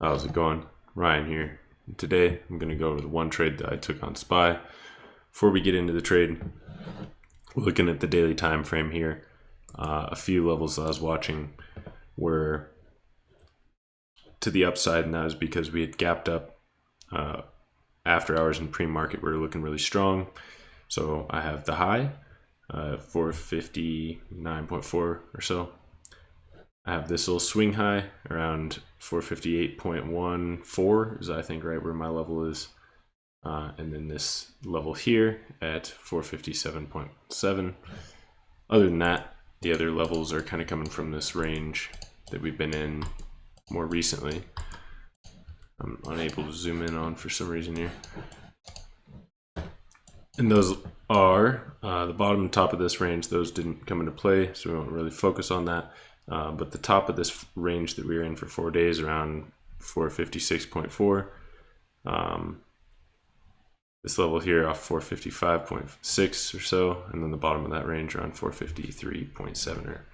How's it going? Ryan here. Today I'm going to go over the one trade that I took on SPY. Before we get into the trade, we're looking at the daily time frame here. A few levels that I was watching were to the upside, and that was because we had gapped up after hours in pre-market. We were looking really strong. So I have the high, 459.4 or so. I have this little swing high around 458.14 is I think right where my level is. And then this level here at 457.7. Other than that, the other levels are kind of coming from this range that we've been in more recently. I'm unable to zoom in on for some reason here. And those are the bottom and top of this range. Those didn't come into play, so we won't really focus on that. But the top of this range that we were in for 4 days, around 456.4. This level here off 455.6 or so, and then the bottom of that range around 453.7 or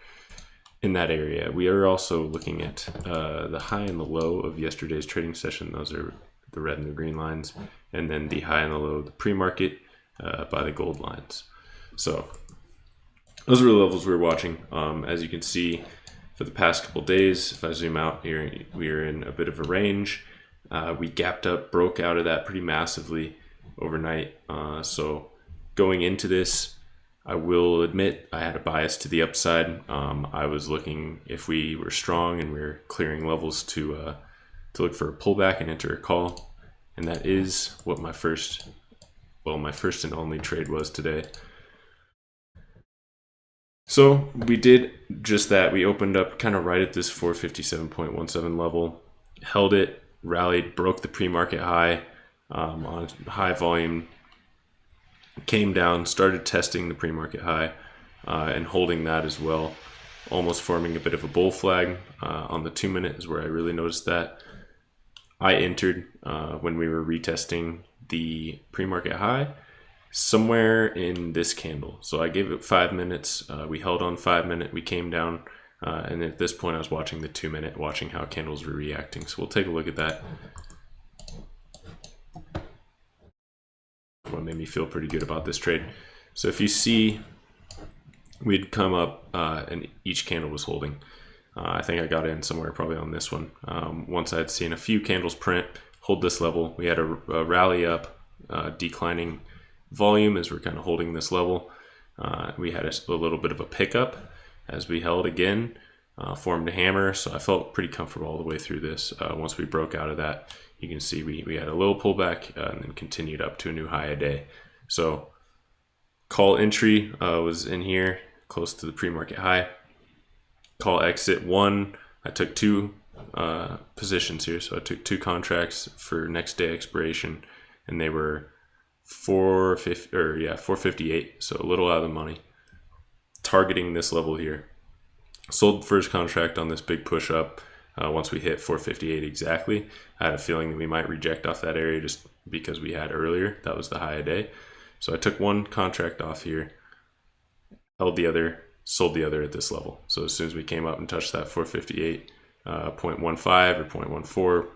in that area. We are also looking at the high and the low of yesterday's trading session. Those are the red and the green lines, and then the high and the low of the pre-market by the gold lines. So those are the levels we were watching. As you can see, for the past couple days, if I zoom out here, we are in a bit of a range. We gapped up, broke out of that pretty massively overnight. So going into this, I will admit I had a bias to the upside. I was looking if we were strong and we were clearing levels to look for a pullback and enter a call, and that is what my first and only trade was today. So we did just that. We opened up kind of right at this 457.17 level, held it, rallied, broke the pre-market high on high volume, came down, started testing the pre-market high and holding that as well, almost forming a bit of a bull flag on the 2 minute is where I really noticed that. I entered when we were retesting the pre-market high somewhere in this candle. So I gave it 5 minutes. We held on 5 minute. We came down. And at this point, I was watching the 2 minute, watching how candles were reacting. So we'll take a look at that. What made me feel pretty good about this trade. So if you see, we'd come up and each candle was holding. I think I got in somewhere probably on this one. Once I had seen a few candles print, hold this level, we had a rally up, declining volume as we're kind of holding this level. We had a little bit of a pickup as we held again, formed a hammer. So I felt pretty comfortable all the way through this. Once we broke out of that, you can see we had a little pullback and then continued up to a new high a day. So call entry was in here close to the pre-market high. Call exit one. I took two positions here. So I took two contracts for next day expiration, and they were 458, so a little out of the money, targeting this level here. Sold the first contract on this big push up once we hit 458 exactly. I had a feeling that we might reject off that area just because we had earlier. That was the high a day. So I took one contract off here, held the other, sold the other at this level. So as soon as we came up and touched that 458.15 or 0.14,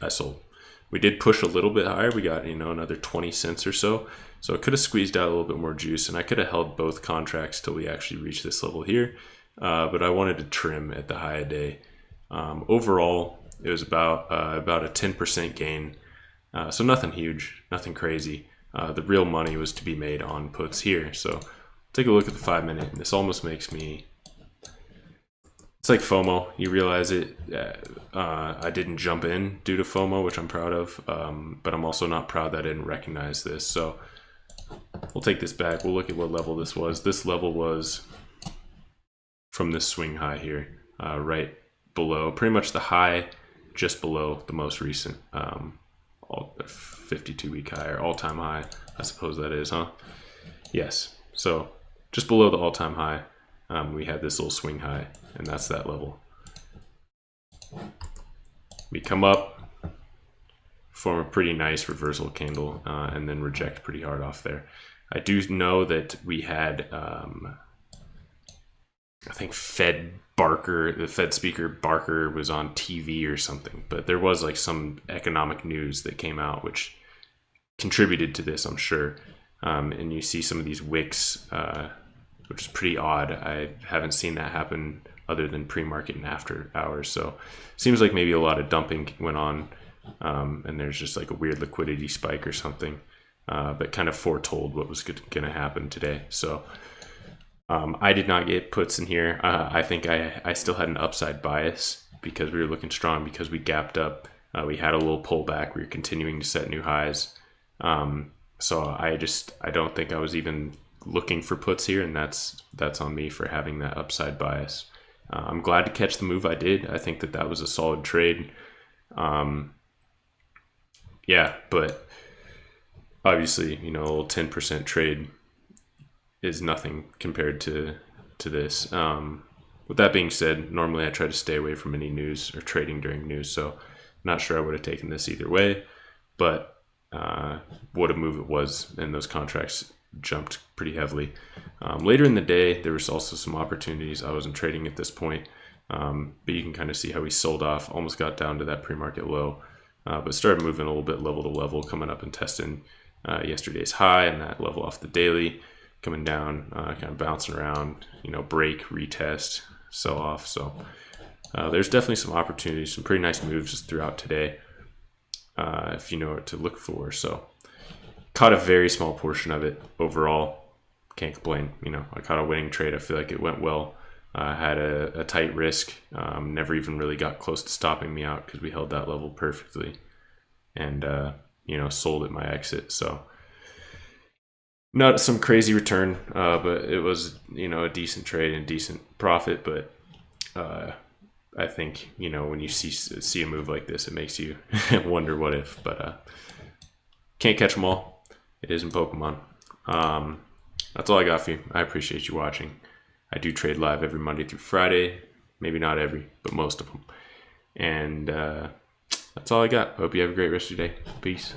I sold. We did push a little bit higher. We got, another 20 cents or so. So it could have squeezed out a little bit more juice, and I could have held both contracts till we actually reached this level here. But I wanted to trim at the high a day. Overall, it was about a 10% gain. So nothing huge, nothing crazy. The real money was to be made on puts here. So take a look at the 5 minute, and this almost makes me, it's like FOMO. You realize it. I didn't jump in due to FOMO, which I'm proud of, but I'm also not proud that I didn't recognize this. So we'll take this back. We'll look at what level this was. This level was from this swing high here, right below, pretty much the high just below the most recent 52-week high or all-time high. I suppose that is, huh? Yes. So just below the all-time high, we had this little swing high, and that's that level. We come up, form a pretty nice reversal candle, and then reject pretty hard off there. I do know that we had I think the Fed speaker Barker was on TV or something, but there was like some economic news that came out which contributed to this, I'm sure. And you see some of these wicks, which is pretty odd. I haven't seen that happen other than pre-market and after hours. So seems like maybe a lot of dumping went on, and there's just like a weird liquidity spike or something that kind of foretold what was going to happen today. So I did not get puts in here. I think I still had an upside bias because we were looking strong, because we gapped up. We had a little pullback. We were continuing to set new highs. So I don't think I was even looking for puts here, and that's on me for having that upside bias. I'm glad to catch the move I did. I think that was a solid trade. Yeah, but obviously, a little 10% trade is nothing compared to this. With that being said, normally I try to stay away from any news or trading during news, so I'm not sure I would have taken this either way, but what a move it was, and those contracts jumped pretty heavily. Later in the day, there was also some opportunities. I wasn't trading at this point, but you can kind of see how we sold off, almost got down to that pre-market low, but started moving a little bit level to level, coming up and testing yesterday's high and that level off the daily, coming down, kind of bouncing around, break, retest, sell off. So there's definitely some opportunities, some pretty nice moves throughout today, if you know what to look for. So caught a very small portion of it overall. Can't complain. I caught a winning trade. I feel like it went well. Had a tight risk. Never even really got close to stopping me out because we held that level perfectly, and sold at my exit. So not some crazy return, but it was a decent trade and decent profit. But I think when you see a move like this, it makes you wonder what if. But can't catch them all. It isn't Pokemon. That's all I got for you. I appreciate you watching. I do trade live every Monday through Friday. Maybe not every, but most of them. And that's all I got. Hope you have a great rest of your day. Peace.